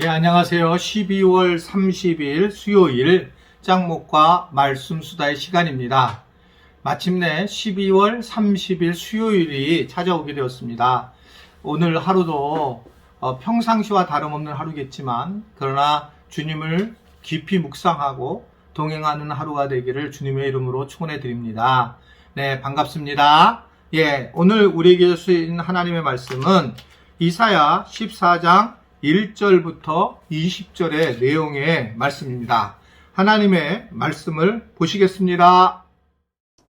예, 안녕하세요. 12월 30일 수요일 짱목과 말씀 수다의 시간입니다. 마침내 12월 30일 수요일이 찾아오게 되었습니다. 오늘 하루도 평상시와 다름없는 하루겠지만 그러나 주님을 깊이 묵상하고 동행하는 하루가 되기를 주님의 이름으로 축원해 드립니다. 네, 반갑습니다. 예, 오늘 우리에게 주신 하나님의 말씀은 이사야 14장 1절부터 20절의 내용의 말씀입니다. 하나님의 말씀을 보시겠습니다.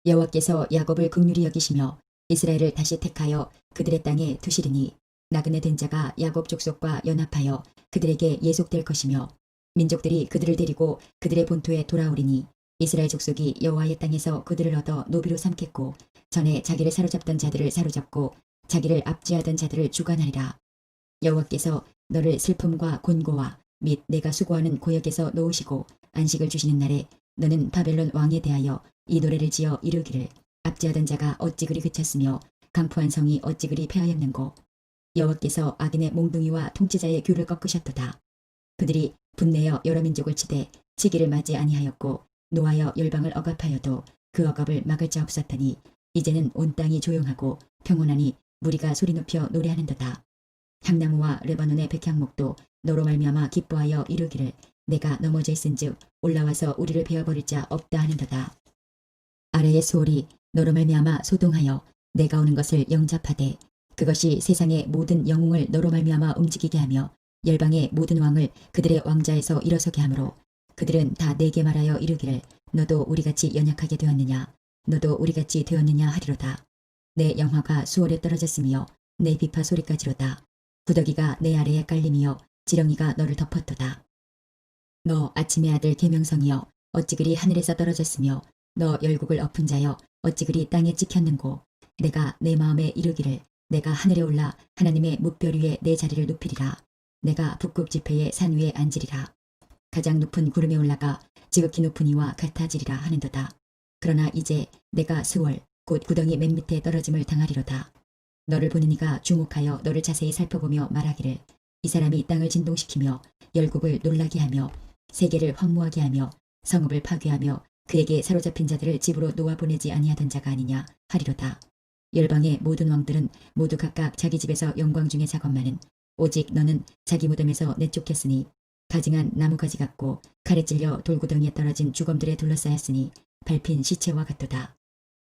여호와께서 야곱을 긍휼히 여기시며 이스라엘을 다시 택하여 그들의 땅에 두시리니 나그네 된 자가 야곱 족속과 연합하여 그들에게 예속될 것이며 민족들이 그들을 데리고 그들의 본토에 돌아오리니 이스라엘 족속이 여호와의 땅에서 그들을 얻어 노비로 삼겠고 전에 자기를 사로잡던 자들을 사로잡고 자기를 압제하던 자들을 주관하리라. 여호와께서 너를 슬픔과 곤고와 및 내가 수고하는 고역에서 놓으시고 안식을 주시는 날에 너는 바벨론 왕에 대하여 이 노래를 지어 이르기를 압제하던 자가 어찌 그리 그쳤으며 강포한 성이 어찌 그리 폐하였는고 여호와께서 악인의 몽둥이와 통치자의 귤을 꺾으셨도다. 그들이 분내어 여러 민족을 치되 치기를 맞지 아니하였고 노하여 열방을 억압하여도 그 억압을 막을 자 없었더니 이제는 온 땅이 조용하고 평온하니 무리가 소리 높여 노래하는도다. 향나무와 레바논의 백향목도 너로 말미암아 기뻐하여 이르기를 내가 넘어져 있은즉 올라와서 우리를 베어버릴 자 없다 하는도다. 아래의 소홀이 너로 말미암아 소동하여 내가 오는 것을 영접하되 그것이 세상의 모든 영웅을 너로 말미암아 움직이게 하며 열방의 모든 왕을 그들의 왕자에서 일어서게 하므로 그들은 다 내게 말하여 이르기를 너도 우리같이 연약하게 되었느냐 너도 우리같이 되었느냐 하리로다. 내 영화가 수월에 떨어졌으며 내 비파 소리까지로다. 구더기가 내 아래에 깔림이여 지렁이가 너를 덮었도다. 너 아침의 아들 계명성이여 어찌 그리 하늘에서 떨어졌으며 너 열국을 엎은 자여 어찌 그리 땅에 찍혔는고 내가 내 마음에 이르기를 내가 하늘에 올라 하나님의 뭇별 위에 내 자리를 높이리라. 내가 북극 지폐의 산 위에 앉으리라. 가장 높은 구름에 올라가 지극히 높은 이와 같아지리라 하는도다. 그러나 이제 내가 스월 곧 구덩이 맨 밑에 떨어짐을 당하리로다. 너를 보는 이가 주목하여 너를 자세히 살펴보며 말하기를 이 사람이 땅을 진동시키며 열국을 놀라게 하며 세계를 황무하게 하며 성읍을 파괴하며 그에게 사로잡힌 자들을 집으로 놓아보내지 아니하던 자가 아니냐 하리로다. 열방의 모든 왕들은 모두 각각 자기 집에서 영광 중에 작업만은 오직 너는 자기 무덤에서 내쫓겼으니 가증한 나무가지 같고 칼에 찔려 돌구덩이에 떨어진 주검들에 둘러싸였으니 밟힌 시체와 같도다.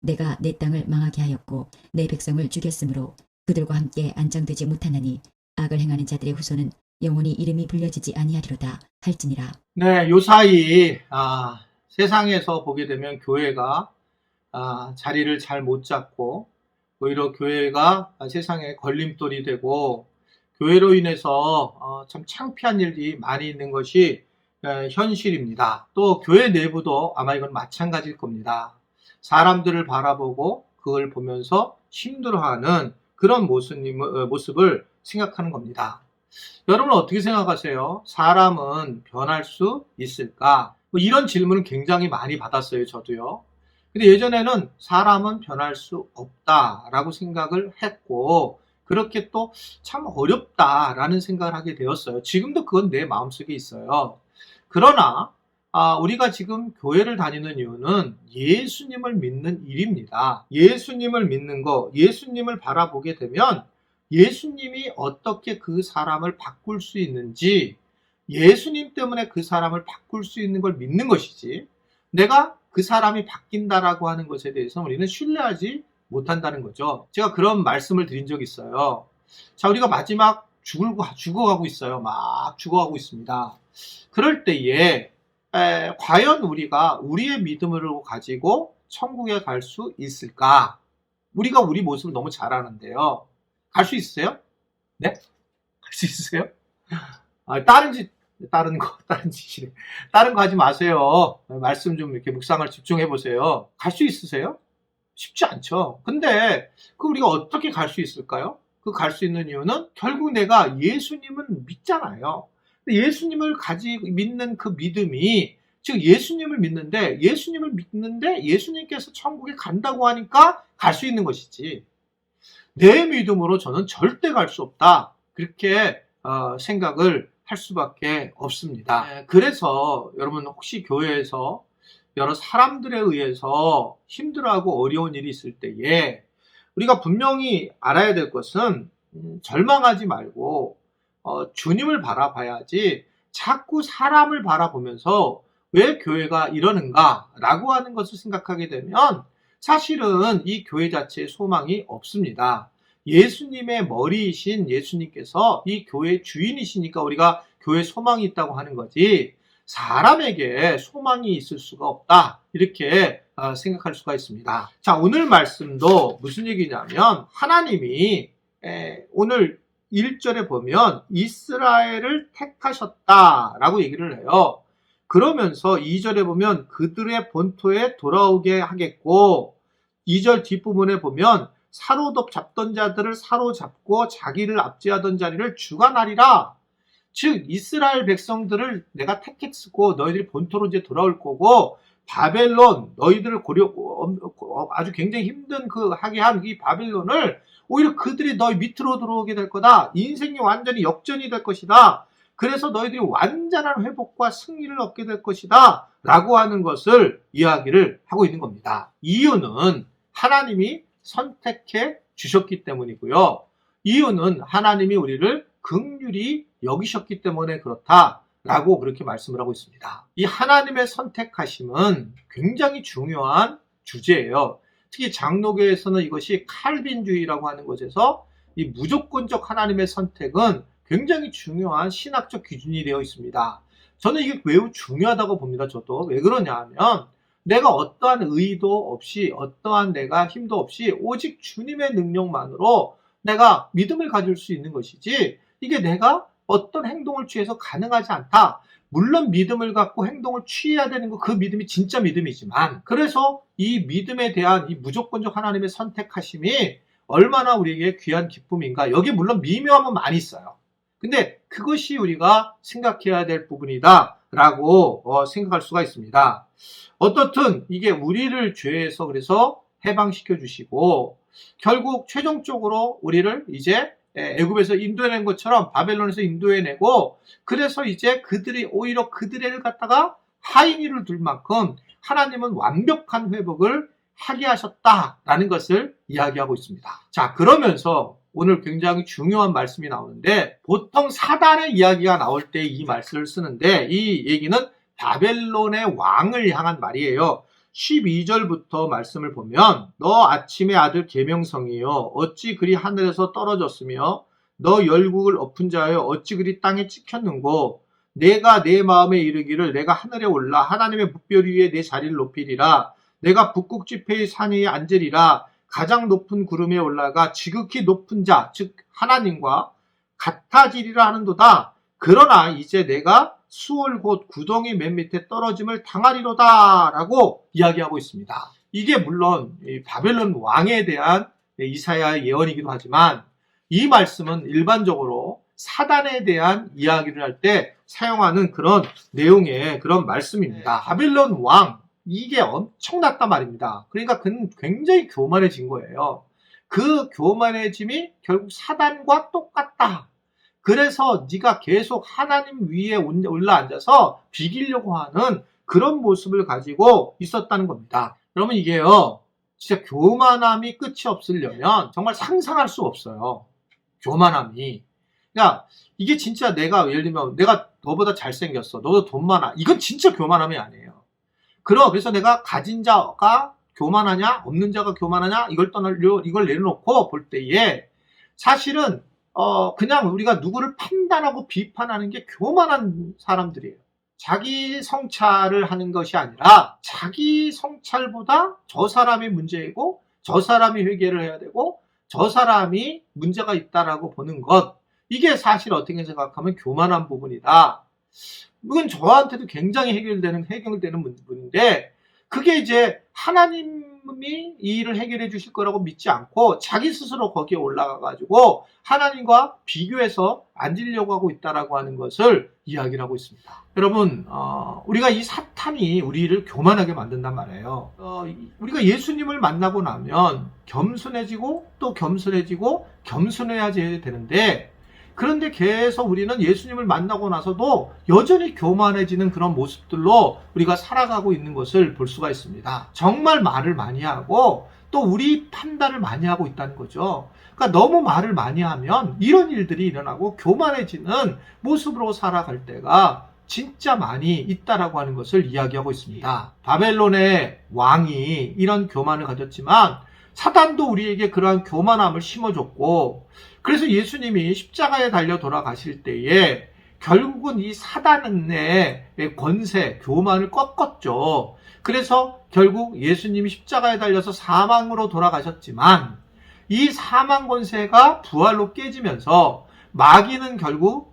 내가 내 땅을 망하게 하였고 내 백성을 죽였으므로 그들과 함께 안장되지 못하나니 악을 행하는 자들의 후손은 영원히 이름이 불려지지 아니하리로다 할지니라. 네, 요사이 세상에서 보게 되면 교회가 자리를 잘 못 잡고 오히려 교회가 세상에 걸림돌이 되고 교회로 인해서 참 창피한 일이 많이 있는 것이 현실입니다. 또 교회 내부도 아마 이건 마찬가지일 겁니다. 사람들을 바라보고 그걸 보면서 힘들어하는 그런 모습을 생각하는 겁니다. 여러분 어떻게 생각하세요? 사람은 변할 수 있을까? 이런 질문을 굉장히 많이 받았어요, 저도요. 근데 예전에는 사람은 변할 수 없다라고 생각을 했고 그렇게 또 참 어렵다라는 생각을 하게 되었어요. 지금도 그건 내 마음속에 있어요. 그러나 우리가 지금 교회를 다니는 이유는 예수님을 믿는 일입니다. 예수님을 믿는 거, 예수님을 바라보게 되면 예수님이 어떻게 그 사람을 바꿀 수 있는지, 예수님 때문에 그 사람을 바꿀 수 있는 걸 믿는 것이지, 내가 그 사람이 바뀐다라고 하는 것에 대해서 우리는 신뢰하지 못한다는 거죠. 제가 그런 말씀을 드린 적이 있어요. 자, 우리가 마지막 죽어가고 있어요. 막 죽어가고 있습니다. 그럴 때에 과연 우리가 우리의 믿음을 가지고 천국에 갈 수 있을까? 우리가 우리 모습을 너무 잘 아는데요. 갈 수 있어요? 네? 갈 수 있어요? 다른 짓이래. 다른 거 하지 마세요. 말씀 좀 이렇게 묵상을 집중해 보세요. 갈 수 있으세요? 쉽지 않죠. 근데 우리가 어떻게 갈 수 있을까요? 갈 수 있는 이유는 결국 내가 예수님은 믿잖아요. 예수님을 믿는 그 믿음이, 즉 예수님을 믿는데 예수님께서 천국에 간다고 하니까 갈 수 있는 것이지, 내 믿음으로 저는 절대 갈 수 없다, 그렇게 생각을 할 수밖에 없습니다. 그래서 여러분 혹시 교회에서 여러 사람들에 의해서 힘들어하고 어려운 일이 있을 때에 우리가 분명히 알아야 될 것은 절망하지 말고 주님을 바라봐야지 자꾸 사람을 바라보면서 왜 교회가 이러는가 라고 하는 것을 생각하게 되면 사실은 이 교회 자체에 소망이 없습니다. 예수님의 머리이신 예수님께서 이 교회의 주인이시니까 우리가 교회에 소망이 있다고 하는 거지 사람에게 소망이 있을 수가 없다 이렇게 생각할 수가 있습니다. 자, 오늘 말씀도 무슨 얘기냐면 하나님이 오늘 1절에 보면 이스라엘을 택하셨다라고 얘기를 해요. 그러면서 2절에 보면 그들의 본토에 돌아오게 하겠고 2절 뒷부분에 보면 잡던 자들을 사로잡고 자기를 압제하던 자리를 주관하리라. 즉 이스라엘 백성들을 내가 택했고 너희들이 본토로 이제 돌아올 거고 바벨론 너희들을 아주 굉장히 힘든 하게 한 이 바벨론을 오히려 그들이 너희 밑으로 들어오게 될 거다. 인생이 완전히 역전이 될 것이다. 그래서 너희들이 완전한 회복과 승리를 얻게 될 것이다. 라고 하는 것을 이야기를 하고 있는 겁니다. 이유는 하나님이 선택해 주셨기 때문이고요. 이유는 하나님이 우리를 긍휼히 여기셨기 때문에 그렇다라고 그렇게 말씀을 하고 있습니다. 이 하나님의 선택하심은 굉장히 중요한 주제예요. 특히 장로교에서는 이것이 칼빈주의라고 하는 것에서 이 무조건적 하나님의 선택은 굉장히 중요한 신학적 기준이 되어 있습니다. 저는 이게 매우 중요하다고 봅니다. 저도. 왜 그러냐 하면 내가 어떠한 의도 없이 어떠한 내가 힘도 없이 오직 주님의 능력만으로 내가 믿음을 가질 수 있는 것이지 이게 내가 어떤 행동을 취해서 가능하지 않다. 물론 믿음을 갖고 행동을 취해야 되는 거 그 믿음이 진짜 믿음이지만 그래서 이 믿음에 대한 이 무조건적 하나님의 선택하심이 얼마나 우리에게 귀한 기쁨인가. 여기 물론 미묘함은 많이 있어요. 근데 그것이 우리가 생각해야 될 부분이다 라고 생각할 수가 있습니다. 어떻든 이게 우리를 죄에서 그래서 해방시켜 주시고 결국 최종적으로 우리를 이제 애굽에서 인도해낸 것처럼 바벨론에서 인도해내고 그래서 이제 그들이 오히려 그들을 갖다가 하인이를 둘 만큼 하나님은 완벽한 회복을 하게 하셨다라는 것을 이야기하고 있습니다. 자, 그러면서 오늘 굉장히 중요한 말씀이 나오는데 보통 사단의 이야기가 나올 때 이 말씀을 쓰는데 이 얘기는 바벨론의 왕을 향한 말이에요. 12절부터 말씀을 보면 너 아침의 아들 계명성이여 어찌 그리 하늘에서 떨어졌으며 너 열국을 엎은 자여 어찌 그리 땅에 찍혔는고 내가 내 마음에 이르기를 내가 하늘에 올라 하나님의 뭇별 위에 내 자리를 높이리라 내가 북극 지폐의 산 위에 앉으리라 가장 높은 구름에 올라가 지극히 높은 자 즉 하나님과 같아지리라 하는도다. 그러나 이제 내가 수월 곧 구덩이 맨 밑에 떨어짐을 당하리로다 라고 이야기하고 있습니다. 이게 물론 바벨론 왕에 대한 이사야의 예언이기도 하지만 이 말씀은 일반적으로 사단에 대한 이야기를 할 때 사용하는 그런 내용의 그런 말씀입니다. 바벨론 왕 이게 엄청났단 말입니다. 그러니까 그는 굉장히 교만해진 거예요. 그 교만해짐이 결국 사단과 똑같다. 그래서 네가 계속 하나님 위에 올라앉아서 비기려고 하는 그런 모습을 가지고 있었다는 겁니다. 여러분 이게요 진짜 교만함이 끝이 없으려면 정말 상상할 수 없어요. 교만함이. 그러니까 이게 진짜 내가 예를 들면 내가 너보다 잘생겼어. 너보다 돈 많아. 이건 진짜 교만함이 아니에요. 그래서 내가 가진 자가 교만하냐 없는 자가 교만하냐 이걸 내려놓고 볼 때에 사실은 그냥 우리가 누구를 판단하고 비판하는 게 교만한 사람들이에요. 자기 성찰을 하는 것이 아니라 자기 성찰보다 저 사람이 문제이고 저 사람이 회개를 해야 되고 저 사람이 문제가 있다라고 보는 것 이게 사실 어떻게 생각하면 교만한 부분이다. 이건 저한테도 굉장히 해결되는 부분인데 그게 이제 하나님이 이 일을 해결해 주실 거라고 믿지 않고 자기 스스로 거기에 올라가 가지고 하나님과 비교해서 앉으려고 하고 있다라고 하는 것을 이야기를 하고 있습니다. 여러분 우리가 이 사탄이 우리를 교만하게 만든단 말이에요. 우리가 예수님을 만나고 나면 겸손해지고 또 겸손해지고 겸손해야 되는데 그런데 계속 우리는 예수님을 만나고 나서도 여전히 교만해지는 그런 모습들로 우리가 살아가고 있는 것을 볼 수가 있습니다. 정말 말을 많이 하고 또 우리 판단을 많이 하고 있다는 거죠. 그러니까 너무 말을 많이 하면 이런 일들이 일어나고 교만해지는 모습으로 살아갈 때가 진짜 많이 있다라고 하는 것을 이야기하고 있습니다. 바벨론의 왕이 이런 교만을 가졌지만 사단도 우리에게 그러한 교만함을 심어줬고, 그래서 예수님이 십자가에 달려 돌아가실 때에 결국은 이 사단의 권세, 교만을 꺾었죠. 그래서 결국 예수님이 십자가에 달려서 사망으로 돌아가셨지만 이 사망 권세가 부활로 깨지면서 마귀는 결국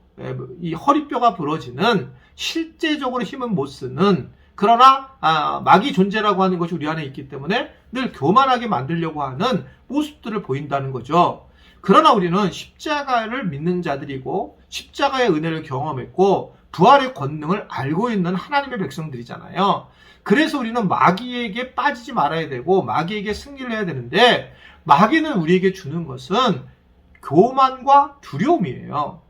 이 허리뼈가 부러지는, 실제적으로 힘은 못 쓰는, 그러나 마귀 존재라고 하는 것이 우리 안에 있기 때문에 늘 교만하게 만들려고 하는 모습들을 보인다는 거죠. 그러나 우리는 십자가를 믿는 자들이고 십자가의 은혜를 경험했고 부활의 권능을 알고 있는 하나님의 백성들이잖아요. 그래서 우리는 마귀에게 빠지지 말아야 되고 마귀에게 승리를 해야 되는데, 마귀는 우리에게 주는 것은 교만과 두려움이에요.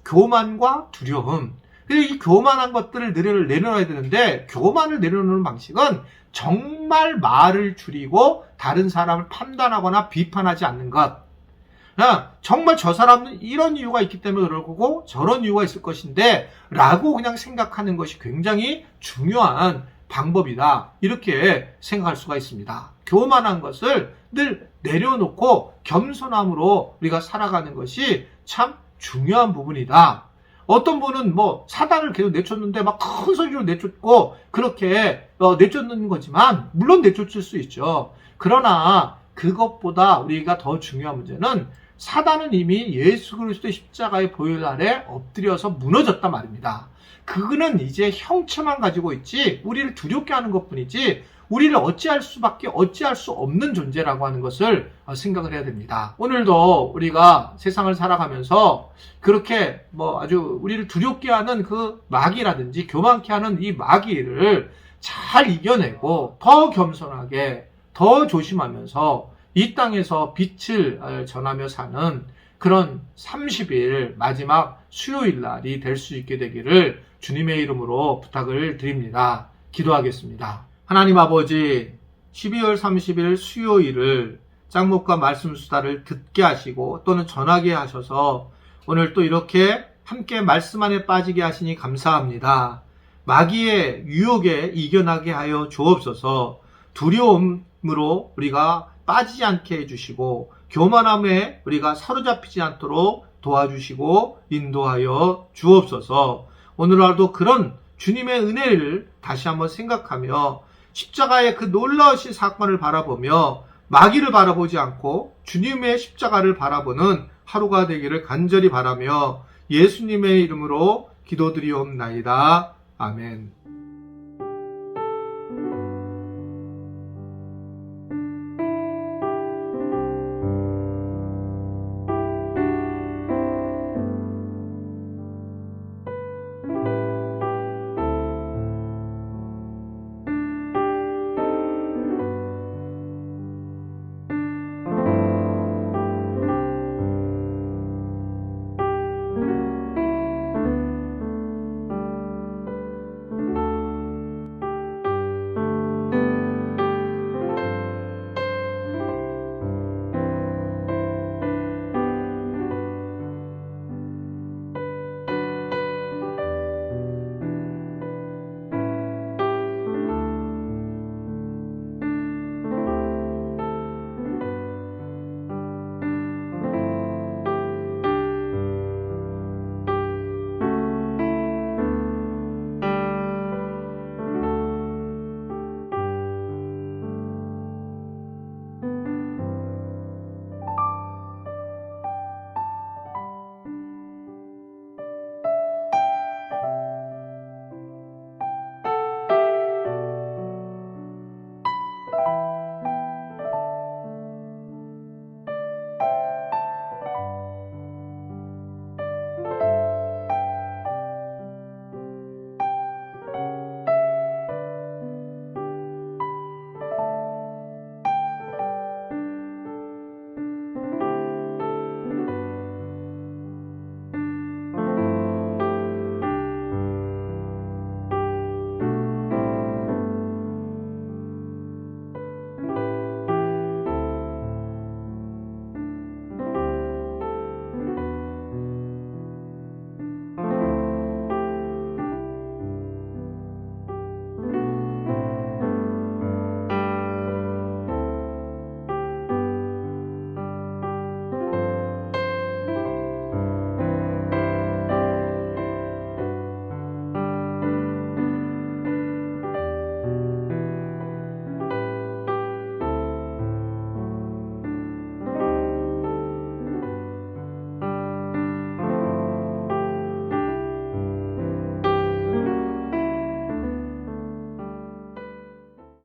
교만과 두려움. 그래서 이 교만한 것들을 내려놔야 되는데, 교만을 내려놓는 방식은 정말 말을 줄이고 다른 사람을 판단하거나 비판하지 않는 것. 정말 저 사람은 이런 이유가 있기 때문에 그럴 거고 저런 이유가 있을 것인데 라고 그냥 생각하는 것이 굉장히 중요한 방법이다, 이렇게 생각할 수가 있습니다. 교만한 것을 늘 내려놓고 겸손함으로 우리가 살아가는 것이 참 중요한 부분이다. 어떤 분은 사단을 계속 내쫓는데 막 큰 소리로 내쫓고 그렇게 내쫓는 거지만, 물론 내쫓을 수 있죠. 그러나 그것보다 우리가 더 중요한 문제는 사단은 이미 예수 그리스도의 십자가의 보혈 아래 엎드려서 무너졌단 말입니다. 그거는 이제 형체만 가지고 있지 우리를 두렵게 하는 것뿐이지 우리를 어찌할 수 없는 존재라고 하는 것을 생각을 해야 됩니다. 오늘도 우리가 세상을 살아가면서 그렇게 아주 우리를 두렵게 하는 그 마귀라든지 교만케 하는 이 마귀를 잘 이겨내고 더 겸손하게, 더 조심하면서 이 땅에서 빛을 전하며 사는 그런 30일 마지막 수요일 날이 될 수 있게 되기를 주님의 이름으로 부탁을 드립니다. 기도하겠습니다. 하나님 아버지, 12월 30일 수요일을 짱목과 말씀 수다를 듣게 하시고 또는 전하게 하셔서 오늘 또 이렇게 함께 말씀 안에 빠지게 하시니 감사합니다. 마귀의 유혹에 이겨나게 하여 주옵소서. 두려움으로 우리가 빠지지 않게 해주시고 교만함에 우리가 사로잡히지 않도록 도와주시고 인도하여 주옵소서. 오늘날도 그런 주님의 은혜를 다시 한번 생각하며 십자가의 그 놀라우신 사건을 바라보며 마귀를 바라보지 않고 주님의 십자가를 바라보는 하루가 되기를 간절히 바라며 예수님의 이름으로 기도드리옵나이다. 아멘.